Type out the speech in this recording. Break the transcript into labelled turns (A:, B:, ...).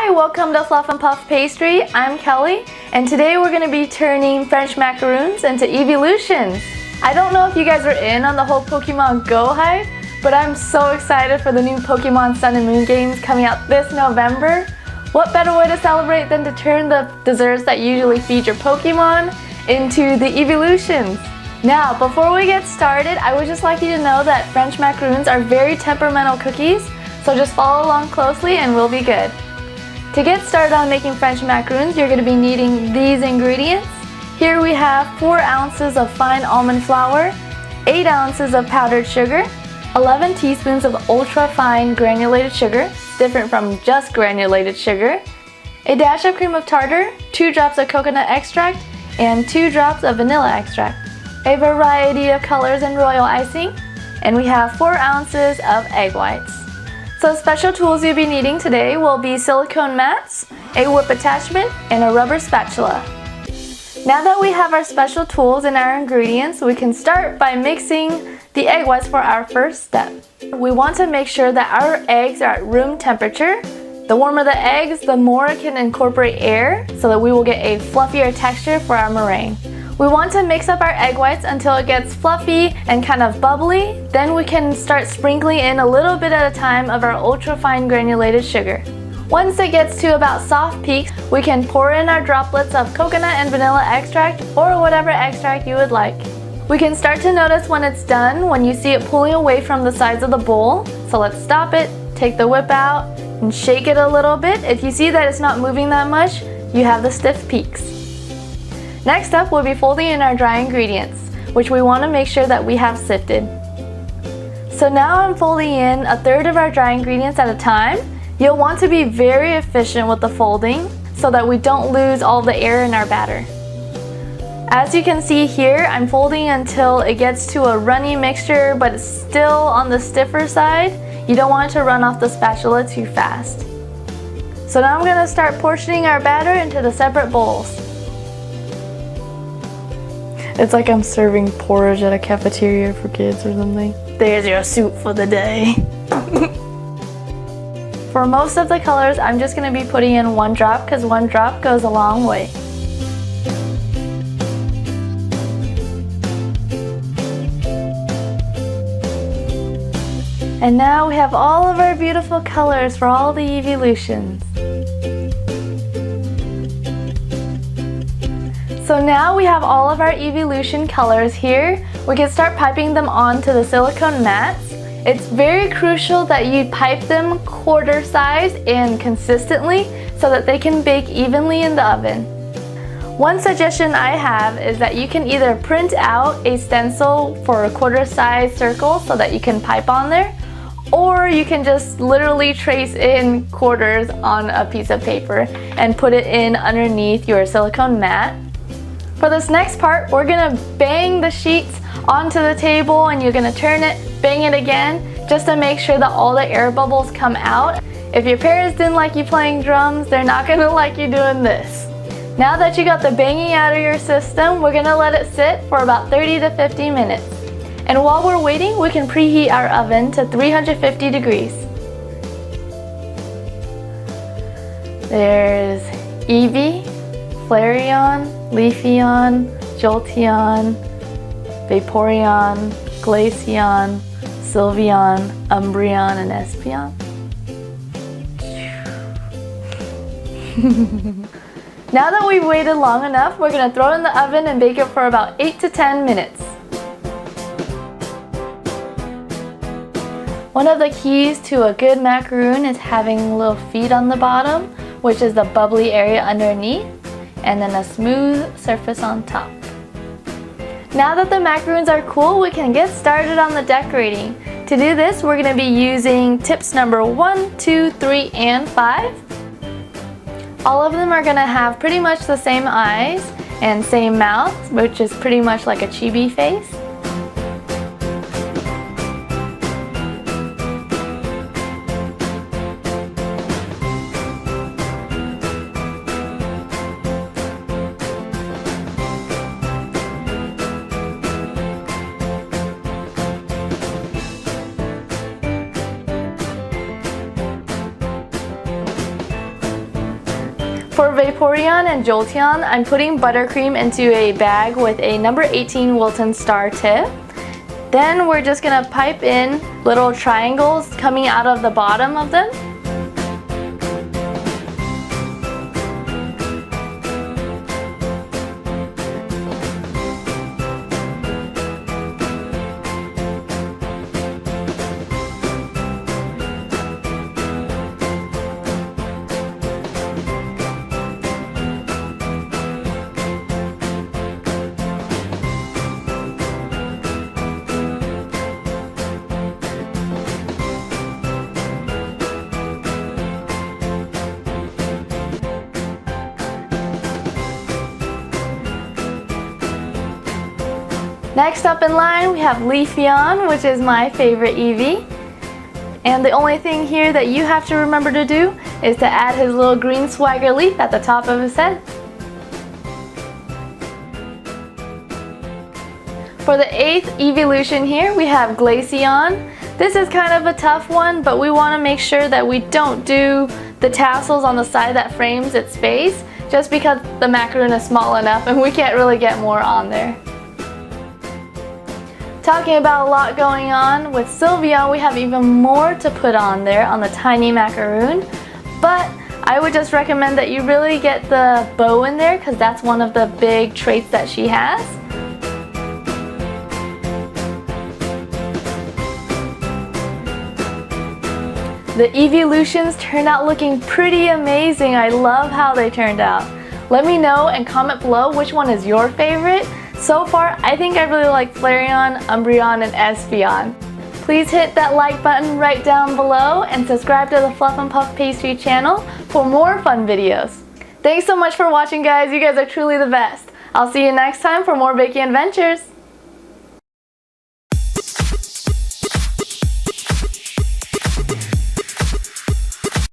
A: Hi, welcome to Fluffnpuff Pastry. I'm Kelly, and today we're going to be turning French macaroons into Eeveeloutions. I don't know if you guys are in on the whole Pokemon Go hype, but I'm so excited for the new Pokemon Sun and Moon games coming out this November. What better way to celebrate than to turn the desserts that usually feed your Pokemon into the Eeveeloutions? Now, before we get started, I would just like you to know that French macaroons are very temperamental cookies, so just follow along closely and we'll be good. To get started on making French macaroons, you're going to be needing these ingredients. Here we have 4 ounces of fine almond flour, 8 ounces of powdered sugar, 11 teaspoons of ultra fine granulated sugar, different from just granulated sugar, a dash of cream of tartar, 2 drops of coconut extract, and 2 drops of vanilla extract, a variety of colors and royal icing, and we have 4 ounces of egg whites. So special tools you'll be needing today will be silicone mats, a whip attachment, and a rubber spatula. Now that we have our special tools and our ingredients, we can start by mixing the egg whites for our first step. We want to make sure that our eggs are at room temperature. The warmer the eggs, the more it can incorporate air so that we will get a fluffier texture for our meringue. We want to mix up our egg whites until it gets fluffy and kind of bubbly. Then we can start sprinkling in a little bit at a time of our ultra fine granulated sugar. Once it gets to about soft peaks, we can pour in our droplets of coconut and vanilla extract or whatever extract you would like. We can start to notice when it's done when you see it pulling away from the sides of the bowl. So let's stop it, take the whip out, and shake it a little bit. If you see that it's not moving that much, you have the stiff peaks. Next up, we'll be folding in our dry ingredients, which we want to make sure that we have sifted. So now I'm folding in 1/3 of our dry ingredients at a time. You'll want to be very efficient with the folding so that we don't lose all the air in our batter. As you can see here, I'm folding until it gets to a runny mixture, but it's still on the stiffer side. You don't want it to run off the spatula too fast. So now I'm going to start portioning our batter into the separate bowls. It's like I'm serving porridge at a cafeteria for kids or something. There's your soup for the day. For most of the colors, I'm just going to be putting in 1 drop because 1 drop goes a long way. And now we have all of our beautiful colors for all the Eeveeloutions. So now we have all of our Eeveeloution colors here. We can start piping them onto the silicone mats. It's very crucial that you pipe them quarter size and consistently so that they can bake evenly in the oven. One suggestion I have is that you can either print out a stencil for a quarter size circle so that you can pipe on there, or you can just literally trace in quarters on a piece of paper and put it in underneath your silicone mat. For this next part, we're gonna bang the sheets onto the table and you're gonna turn it, bang it again, just to make sure that all the air bubbles come out. If your parents didn't like you playing drums, they're not gonna like you doing this. Now that you got the banging out of your system, we're gonna let it sit for about 30 to 50 minutes. And while we're waiting, we can preheat our oven to 350 degrees. There's Eevee, Flareon, Leafeon, Jolteon, Vaporeon, Glaceon, Sylveon, Umbreon, and Espeon. Now that we've waited long enough, we're going to throw it in the oven and bake it for about 8 to 10 minutes. One of the keys to a good macaroon is having little feet on the bottom, which is the bubbly area underneath, and then a smooth surface on top. Now that the macaroons are cool, we can get started on the decorating. To do this, we're going to be using tips number 1, 2, 3, and 5. All of them are going to have pretty much the same eyes and same mouth, which is pretty much like a chibi face. For Vaporeon and Jolteon, I'm putting buttercream into a bag with a number 18 Wilton Star tip. Then we're just gonna pipe in little triangles coming out of the bottom of them. Next up in line, we have Leafeon, which is my favorite Eevee. And the only thing here that you have to remember to do is to add his little green swagger leaf at the top of his head. For the 8th Eeveeloution here, we have Glaceon. This is kind of a tough one, but we want to make sure that we don't do the tassels on the side that frames its face, just because the macaroon is small enough and we can't really get more on there. Talking about a lot going on, with Sylveon we have even more to put on there on the tiny macaroon, but I would just recommend that you really get the bow in there because that's one of the big traits that she has. The Eeveeloutions turned out looking pretty amazing. I love how they turned out. Let me know and comment below which one is your favorite. So far, I think I really like Flareon, Umbreon, and Espeon. Please hit that like button right down below and subscribe to the Fluffnpuff Pastry channel for more fun videos. Thanks so much for watching, guys. You guys are truly the best. I'll see you next time for more baking adventures.